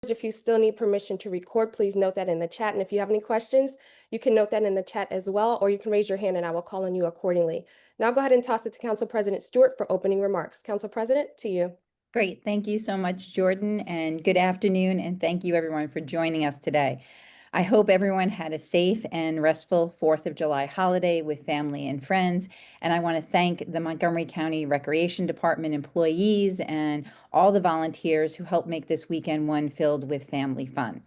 If you still need permission to record, please note that in the chat. And if you have any questions, you can note that in the chat as well, or you can raise your hand and I will call on you accordingly. Now I'll go ahead and toss it to Council President Stewart for opening remarks. Council President, to you. Great. Thank you so much, Jordan, and good afternoon, and thank you everyone for joining us today. I hope everyone had a safe and restful 4th of July holiday with family and friends, and I want to thank the Montgomery County Recreation Department employees and all the volunteers who helped make this weekend one filled with family fun.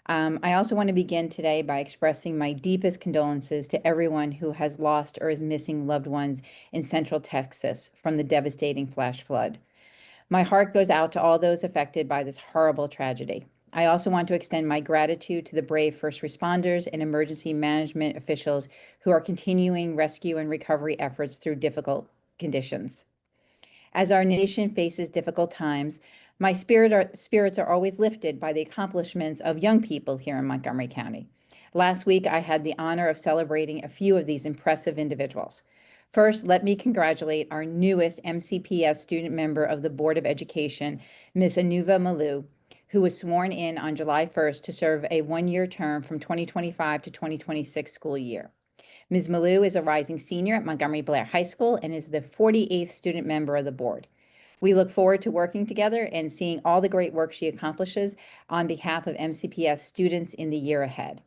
I also want to begin today by expressing my deepest condolences to everyone who has lost or is missing loved ones in Central Texas from the devastating flash flood. My heart goes out to all those affected by this horrible tragedy. I also want to extend my gratitude to the brave first responders and emergency management officials who are continuing rescue and recovery efforts through difficult conditions. As our nation faces difficult times, my spirits are always lifted by the accomplishments of young people here in Montgomery County. Last week, I had the honor of celebrating a few of these impressive individuals. First, let me congratulate our newest MCPS student member of the Board of Education, Ms. Anuva Malou, who was sworn in on July 1st to serve a one-year term from 2025 to 2026 school year. Ms. Malou is a rising senior at Montgomery Blair High School and is the 48th student member of the board. We look forward to working together and seeing all the great work she accomplishes on behalf of MCPS students in the year ahead.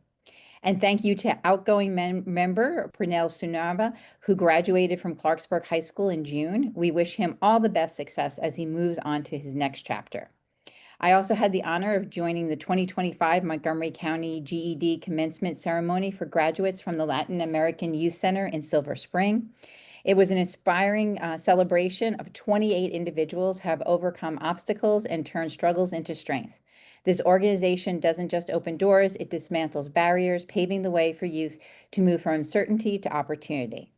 And thank you to outgoing member Pernell Sunava, who graduated from Clarksburg High School in June. We wish him all the best success as he moves on to his next chapter. I also had the honor of joining the 2025 Montgomery County GED commencement ceremony for graduates from the Latin American Youth Center in Silver Spring. It was an inspiring celebration of 28 individuals who have overcome obstacles and turned struggles into strength. This organization doesn't just open doors, it dismantles barriers, paving the way for youth to move from uncertainty to opportunity.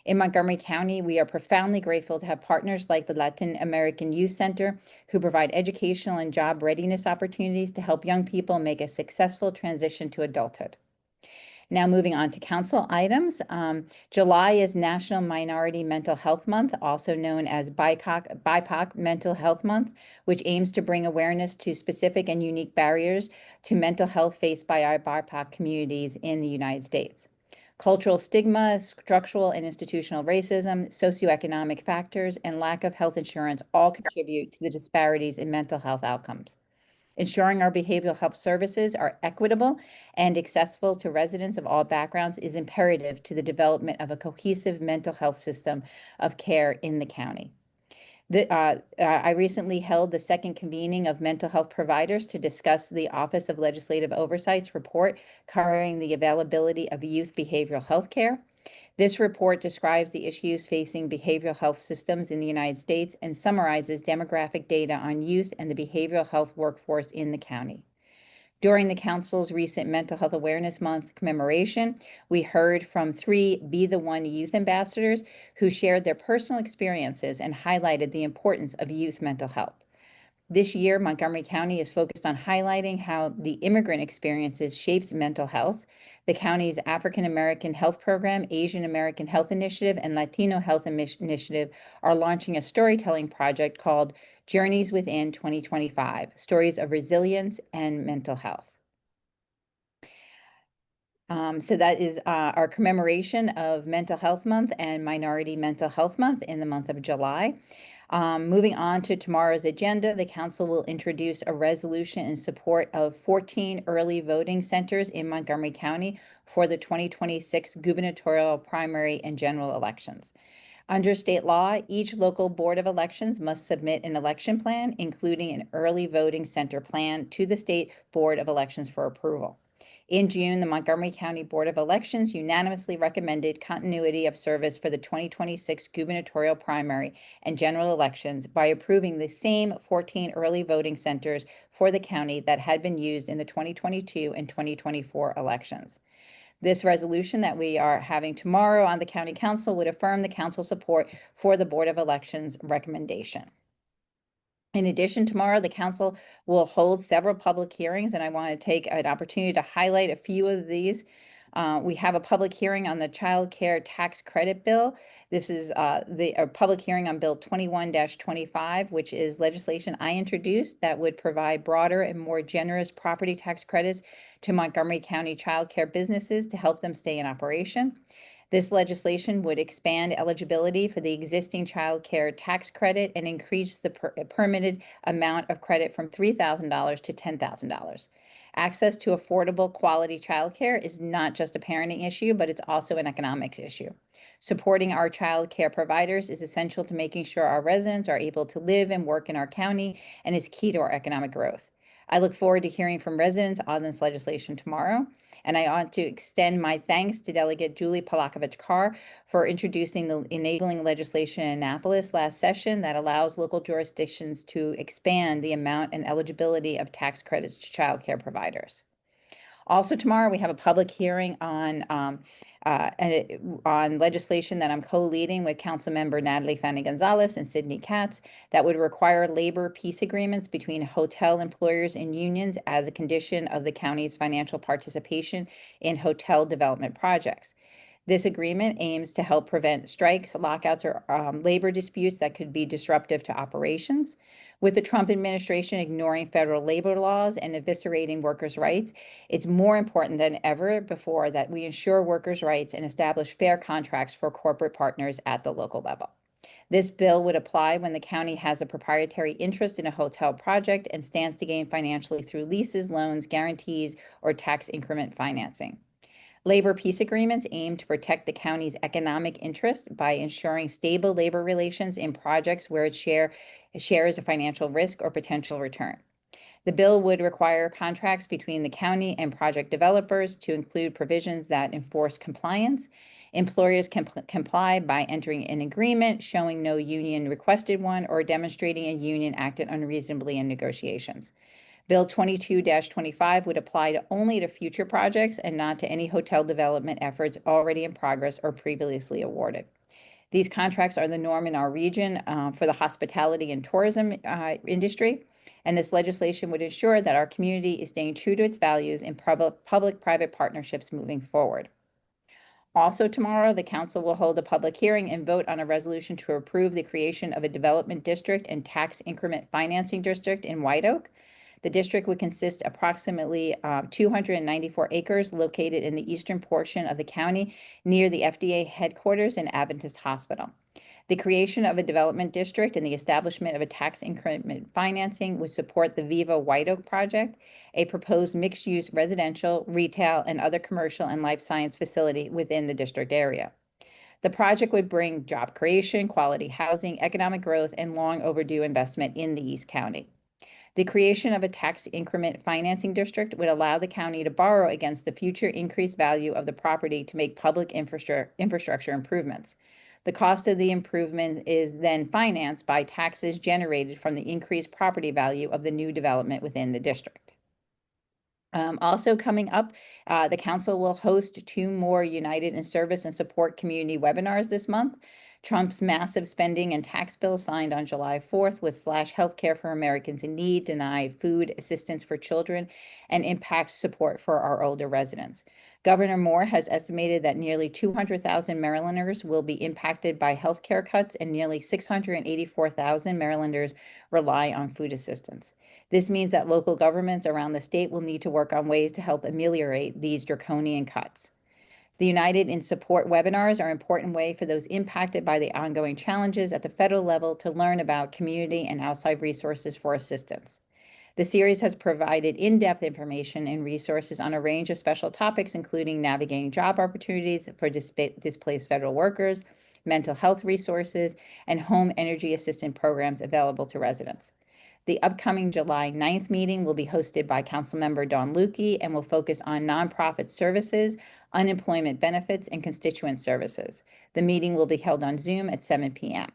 In Montgomery County, we are profoundly grateful to have partners like the Latin American Youth Center, who provide educational and job readiness opportunities to help young people make a successful transition to adulthood. Now moving on to council items. July is National Minority Mental Health Month, also known as BIPOC Mental Health Month, which aims to bring awareness to specific and unique barriers to mental health faced by our BIPOC communities in the United States. Cultural stigma, structural and institutional racism, socioeconomic factors, and lack of health insurance all contribute to the disparities in mental health outcomes. Ensuring our behavioral health services are equitable and accessible to residents of all backgrounds is imperative to the development of a cohesive mental health system of care in the county. I recently held the second convening of mental health providers to discuss the Office of Legislative Oversight's report covering the availability of youth behavioral health care. This report describes the issues facing behavioral health systems in the United States and summarizes demographic data on youth and the behavioral health workforce in the county. During the council's recent Mental Health Awareness Month commemoration, we heard from 3 Be the One youth ambassadors who shared their personal experiences and highlighted the importance of youth mental health. This year, Montgomery County is focused on highlighting how the immigrant experiences shapes mental health. The county's African American Health Program, Asian American Health Initiative, and Latino Health Initiative are launching a storytelling project called Journeys Within 2025, Stories of Resilience and Mental Health. So that is our commemoration of Mental Health Month and Minority Mental Health Month in the month of July. Moving on to tomorrow's agenda, the council will introduce a resolution in support of 14 early voting centers in Montgomery County for the 2026 gubernatorial primary and general elections. Under state law, each local board of elections must submit an election plan, including an early voting center plan, to the state board of elections for approval. In June, the Montgomery County Board of Elections unanimously recommended continuity of service for the 2026 gubernatorial primary and general elections by approving the same 14 early voting centers for the county that had been used in the 2022 and 2024 elections. This resolution that we are having tomorrow on the County Council would affirm the council support for the Board of Elections recommendation. In addition, tomorrow, the council will hold several public hearings, and I want to take an opportunity to highlight a few of these. We have a public hearing on the child care tax credit bill. This is a public hearing on Bill 21-25, which is legislation I introduced that would provide broader and more generous property tax credits to Montgomery County child care businesses to help them stay in operation. This legislation would expand eligibility for the existing child care tax credit and increase the permitted amount of credit from $3,000 to $10,000. Access to affordable quality childcare is not just a parenting issue, but it's also an economic issue. Supporting our child care providers is essential to making sure our residents are able to live and work in our county and is key to our economic growth. I look forward to hearing from residents on this legislation tomorrow. And I want to extend my thanks to Delegate Julie Polakovich-Carr for introducing the enabling legislation in Annapolis last session that allows local jurisdictions to expand the amount and eligibility of tax credits to child care providers. Also tomorrow, we have a public hearing on legislation that I'm co-leading with Councilmember Natalie Fanny-Gonzalez and Sidney Katz that would require labor peace agreements between hotel employers and unions as a condition of the county's financial participation in hotel development projects. This agreement aims to help prevent strikes, lockouts, or labor disputes that could be disruptive to operations. With the Trump administration ignoring federal labor laws and eviscerating workers' rights, it's more important than ever before that we ensure workers' rights and establish fair contracts for corporate partners at the local level. This bill would apply when the county has a proprietary interest in a hotel project and stands to gain financially through leases, loans, guarantees, or tax increment financing. Labor peace agreements aim to protect the county's economic interest by ensuring stable labor relations in projects where it shares a financial risk or potential return. The bill would require contracts between the county and project developers to include provisions that enforce compliance. Employers can comply by entering an agreement, showing no union requested one, or demonstrating a union acted unreasonably in negotiations. Bill 22-25 would apply only to future projects and not to any hotel development efforts already in progress or previously awarded. These contracts are the norm in our region for the hospitality and tourism industry, and this legislation would ensure that our community is staying true to its values in public-private partnerships moving forward. Also tomorrow, the council will hold a public hearing and vote on a resolution to approve the creation of a development district and tax increment financing district in White Oak. The district would consist approximately 294 acres located in the eastern portion of the county near the FDA headquarters and Adventist Hospital. The creation of a development district and the establishment of a tax increment financing would support the Viva White Oak project, a proposed mixed-use residential, retail, and other commercial and life science facility within the district area. The project would bring job creation, quality housing, economic growth, and long overdue investment in the East County. The creation of a tax increment financing district would allow the county to borrow against the future increased value of the property to make public infrastructure improvements. The cost of the improvements is then financed by taxes generated from the increased property value of the new development within the district. Also coming up, the council will host 2 more United in Service and Support community webinars this month. Trump's massive spending and tax bill signed on July 4th would slash healthcare for Americans in need, deny food assistance for children, and impact support for our older residents. Governor Moore has estimated that nearly 200,000 Marylanders will be impacted by healthcare cuts, and nearly 684,000 Marylanders rely on food assistance. This means that local governments around the state will need to work on ways to help ameliorate these draconian cuts. The United in Support webinars are an important way for those impacted by the ongoing challenges at the federal level to learn about community and outside resources for assistance. The series has provided in-depth information and resources on a range of special topics, including navigating job opportunities for displaced federal workers, mental health resources, and home energy assistance programs available to residents. The upcoming July 9th meeting will be hosted by Councilmember Dawn Lukey and will focus on nonprofit services, unemployment benefits, and constituent services. The meeting will be held on Zoom at 7 p.m.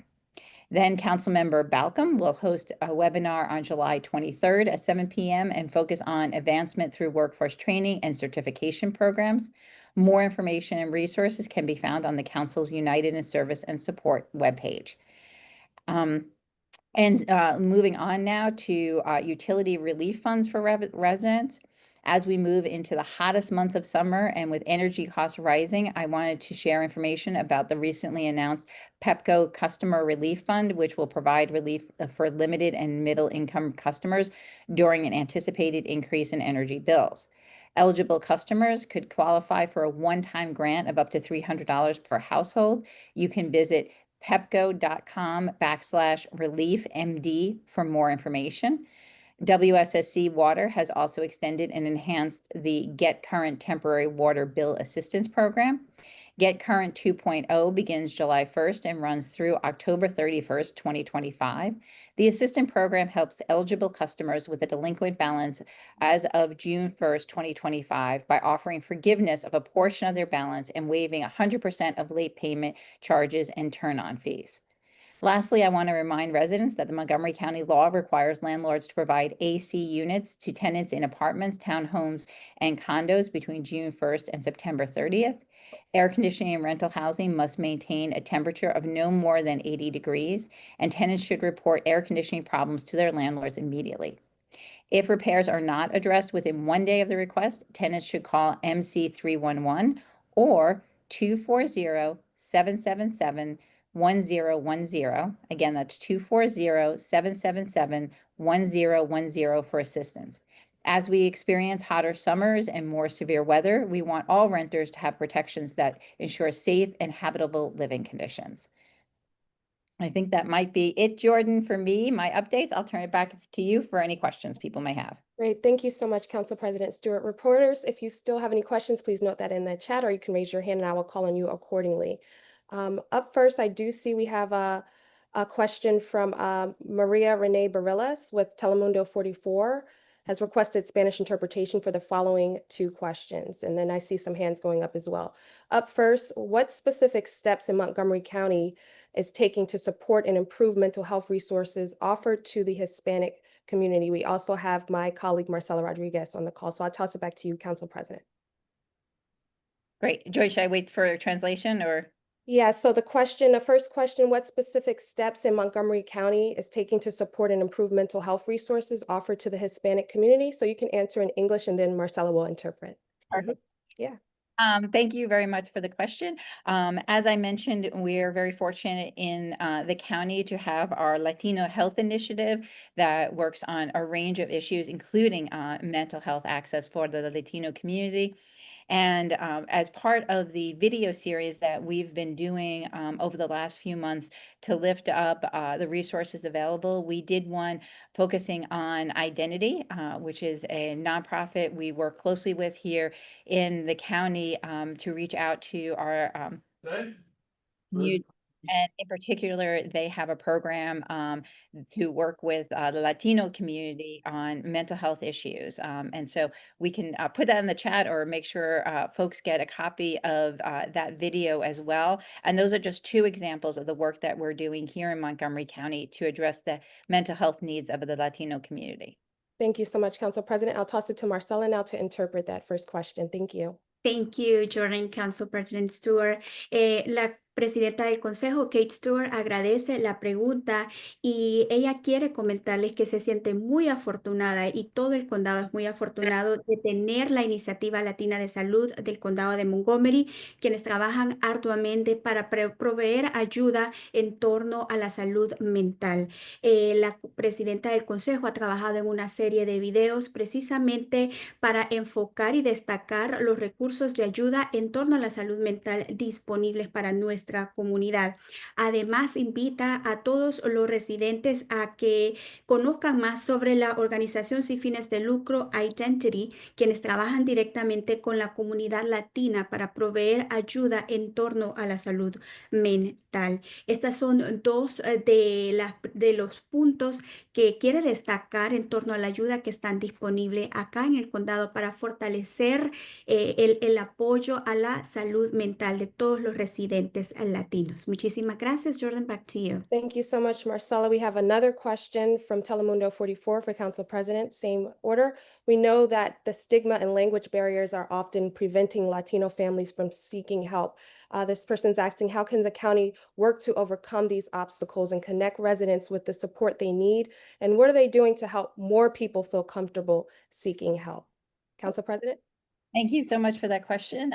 Then Councilmember Balcom will host a webinar on July 23rd at 7 p.m. and focus on advancement through workforce training and certification programs. More information and resources can be found on the Council's United in Service and Support webpage. Moving on now to utility relief funds for residents. As we move into the hottest months of summer and with energy costs rising, I wanted to share information about the recently announced PEPCO Customer Relief Fund, which will provide relief for limited and middle income customers during an anticipated increase in energy bills. Eligible customers could qualify for a one-time grant of up to $300 per household. You can visit pepco.com/reliefmd for more information. WSSC Water has also extended and enhanced the Get Current Temporary Water Bill Assistance Program. Get Current 2.0 begins July 1st and runs through October 31st, 2025. The assistance program helps eligible customers with a delinquent balance as of June 1st, 2025 by offering forgiveness of a portion of their balance and waiving 100% of late payment charges and turn-on fees. Lastly, I want to remind residents that the Montgomery County law requires landlords to provide AC units to tenants in apartments, townhomes, and condos between June 1st and September 30th. Air conditioning and rental housing must maintain a temperature of no more than 80 degrees, and tenants should report air conditioning problems to their landlords immediately. If repairs are not addressed within 1 day of the request, tenants should call MC 311 or 240-777-1010. Again, that's 240-777-1010 for assistance. As we experience hotter summers and more severe weather, we want all renters to have protections that ensure safe and habitable living conditions. I think that might be it, Jordan, for me, my updates. I'll turn it back to you for any questions people may have. Great. Thank you so much, Council President Stewart. Reporters, if you still have any questions, please note that in the chat, or you can raise your hand and I will call on you accordingly. Up first, I do see we have a question from Maria Renee Barillas with Telemundo 44, has requested Spanish interpretation for the following two questions. And then I see some hands going up as well. Up first, what specific steps in Montgomery County is taking to support and improve mental health resources offered to the Hispanic community? We also have my colleague Marcela Rodriguez on the call, so I'll toss it back to you, Council President. Great. Joy, should I wait for translation or? Yeah, so the first question, what specific steps in Montgomery County is taking to support and improve mental health resources offered to the Hispanic community? So you can answer in English and then Marcela will interpret. Perfect. Yeah. Thank you very much for the question. As I mentioned, we are very fortunate in the county to have our Latino Health Initiative that works on a range of issues, including mental health access for the Latino community. And as part of the video series that we've been doing over the last few months to lift up the resources available, we did one focusing on identity, which is a nonprofit we work closely with here in the county to reach out to our community. And in particular, they have a program to work with the Latino community on mental health issues. And so we can put that in the chat or make sure folks get a copy of that video as well. And those are just two examples of the work that we're doing here in Montgomery County to address the mental health needs of the Latino community. Thank you so much, Council President. I'll toss it to Marcela now to interpret that first question. Thank you. Thank you, Jordan. Council President Stewart. La presidenta del Consejo, Kate Stewart, agradece la pregunta y ella quiere comentarles que se siente muy afortunada y todo el condado es muy afortunado de tener la Iniciativa Latina de Salud del Condado de Montgomery, quienes trabajan arduamente para proveer ayuda en torno a la salud mental. La presidenta del Consejo ha trabajado en una serie de videos precisamente para enfocar y destacar los recursos de ayuda en torno a la salud mental disponibles para nuestra comunidad. Además, invita a todos los residentes a que conozcan más sobre la organización sin fines de lucro Identity, quienes trabajan directamente con la comunidad latina para proveer ayuda en torno a la salud mental. Estas son dos de los puntos que quiere destacar en torno a la ayuda que están disponibles acá en el condado para fortalecer el apoyo a la salud mental de todos los residentes latinos. Muchísimas gracias, Jordan. Back to you. Thank you so much, Marcela. We have another question from Telemundo 44 for Council President, same order. We know that the stigma and language barriers are often preventing Latino families from seeking help. This person's asking, how can the county work to overcome these obstacles and connect residents with the support they need? And what are they doing to help more people feel comfortable seeking help? Council President? Thank you so much for that question.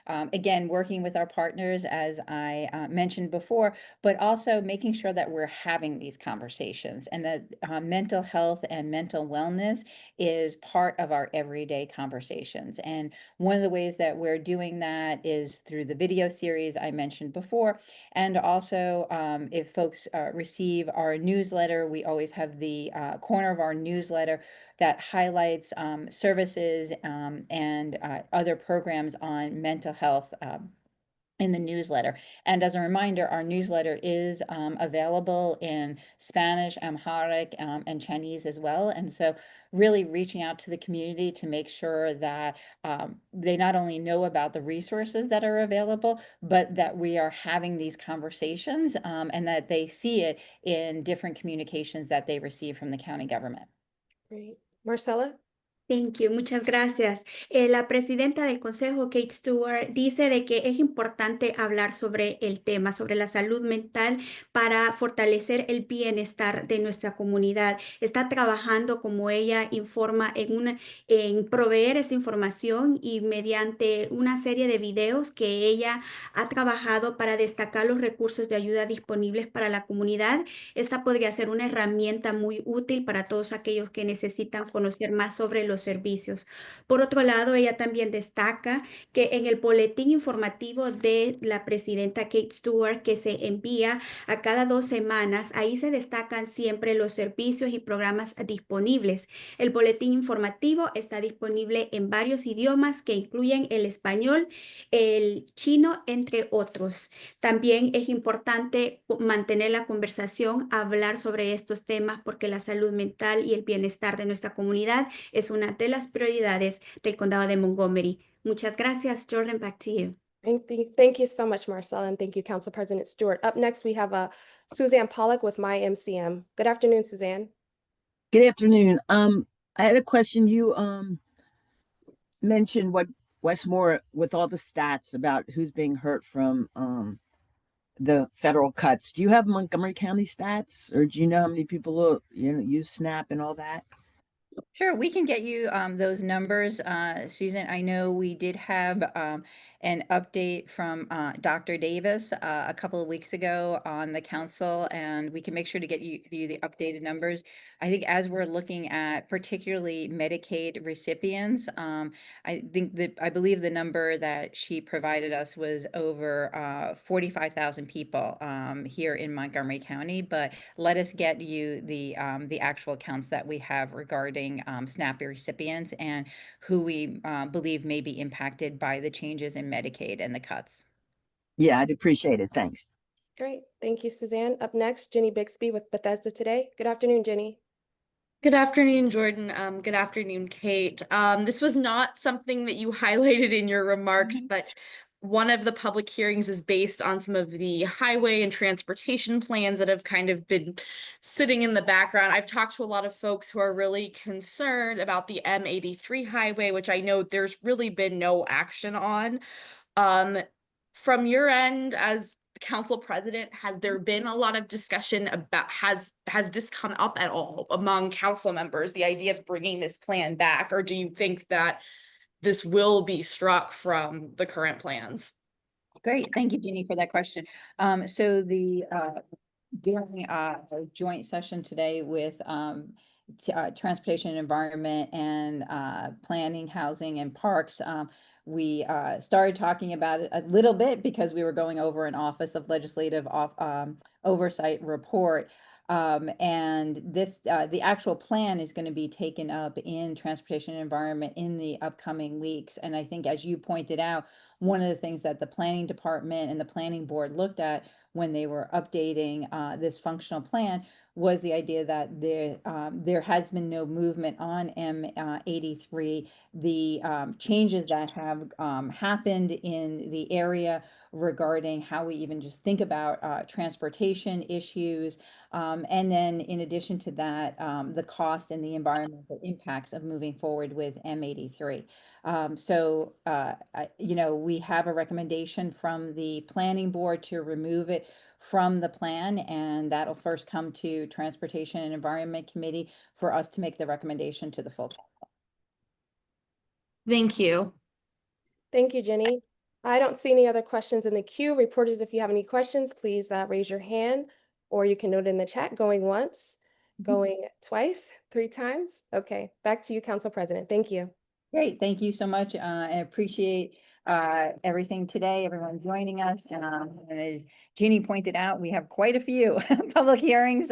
Again, working with our partners, as I mentioned before, but also making sure that we're having these conversations and that mental health and mental wellness is part of our everyday conversations. And one of the ways that we're doing that is through the video series I mentioned before. And also, if folks receive our newsletter, we always have the corner of our newsletter that highlights services and other programs on mental health in the newsletter. And as a reminder, our newsletter is available in Spanish, Amharic, and Chinese as well. And so really reaching out to the community to make sure that they not only know about the resources that are available, but that we are having these conversations and that they see it in different communications that they receive from the county government. Great. Marcella? Thank you, muchas gracias. La presidenta del Consejo, Kate Stewart, dice de que es importante hablar sobre el tema, sobre la salud mental para fortalecer el bienestar de nuestra comunidad. Está trabajando, como ella informa, en proveer esta información y mediante una serie de videos que ella ha trabajado para destacar los recursos de ayuda disponibles para la comunidad. Esta podría ser una herramienta muy útil para todos aquellos que necesitan conocer más sobre los servicios. Por otro lado, ella también destaca que en el boletín informativo de la presidenta Kate Stewart, que se envía a cada 2 semanas, ahí se destacan siempre los servicios y programas disponibles. El boletín informativo está disponible en varios idiomas que incluyen el español, el chino, entre otros. También es importante mantener la conversación, hablar sobre estos temas, porque la salud mental y el bienestar de nuestra comunidad es una de las prioridades del condado de Montgomery. Muchas gracias, Jordan, back to you. Thank you so much, Marcella, and thank you, Council President Stewart. Up next, we have Suzanne Pollock with MyMCM. Good afternoon, Suzanne. Good afternoon. I had a question. You mentioned what Westmore with all the stats about who's being hurt from the federal cuts. Do you have Montgomery County stats, or do you know how many people use SNAP and all that? Sure, we can get you those numbers, Susan. I know we did have an update from Dr. Davis a couple of weeks ago on the council, and we can make sure to get you the updated numbers. I think as we're looking at particularly Medicaid recipients, I believe the number that she provided us was over 45,000 people here in Montgomery County. But let us get you the actual counts that we have regarding SNAP recipients and who we believe may be impacted by the changes in Medicaid and the cuts. Yeah, I'd appreciate it. Thanks. Great. Thank you, Suzanne. Up next, Jenny Bixby with Bethesda Today. Good afternoon, Jenny. Good afternoon, Jordan. Good afternoon, Kate. This was not something that you highlighted in your remarks, but one of the public hearings is based on some of the highway and transportation plans that have kind of been sitting in the background. I've talked to a lot of folks who are really concerned about the M83 highway, which I know there's really been no action on. From your end, as council president, has there been a lot of discussion about, has this come up at all among council members, the idea of bringing this plan back, or do you think that this will be struck from the current plans? Great, thank you, Jeannie, for that question. So the during a joint session today with Transportation and Environment and Planning, Housing, and Parks, we started talking about it a little bit because we were going over an Office of Legislative Oversight report. And this, the actual plan is going to be taken up in Transportation and Environment in the upcoming weeks. And I think, as you pointed out, one of the things that the Planning Department and the Planning Board looked at when they were updating this functional plan was the idea that there has been no movement on M83. The changes that have happened in the area regarding how we even just think about transportation issues, and then in addition to that, the cost and the environmental impacts of moving forward with M83. So, we have a recommendation from the Planning Board to remove it from the plan, and that'll first come to Transportation and Environment Committee for us to make the recommendation to the full council. Thank you. Thank you, Jenny. I don't see any other questions in the queue. Reporters, if you have any questions, please raise your hand, or you can note in the chat. Going once, going twice, 3 times. Okay, back to you, Council President. Thank you. Great, thank you so much. I appreciate everything today, everyone joining us. And as Jeannie pointed out, we have quite a few public hearings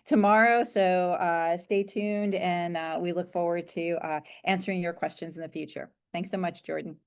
tomorrow, so stay tuned, and we look forward to answering your questions in the future. Thanks so much, Jordan.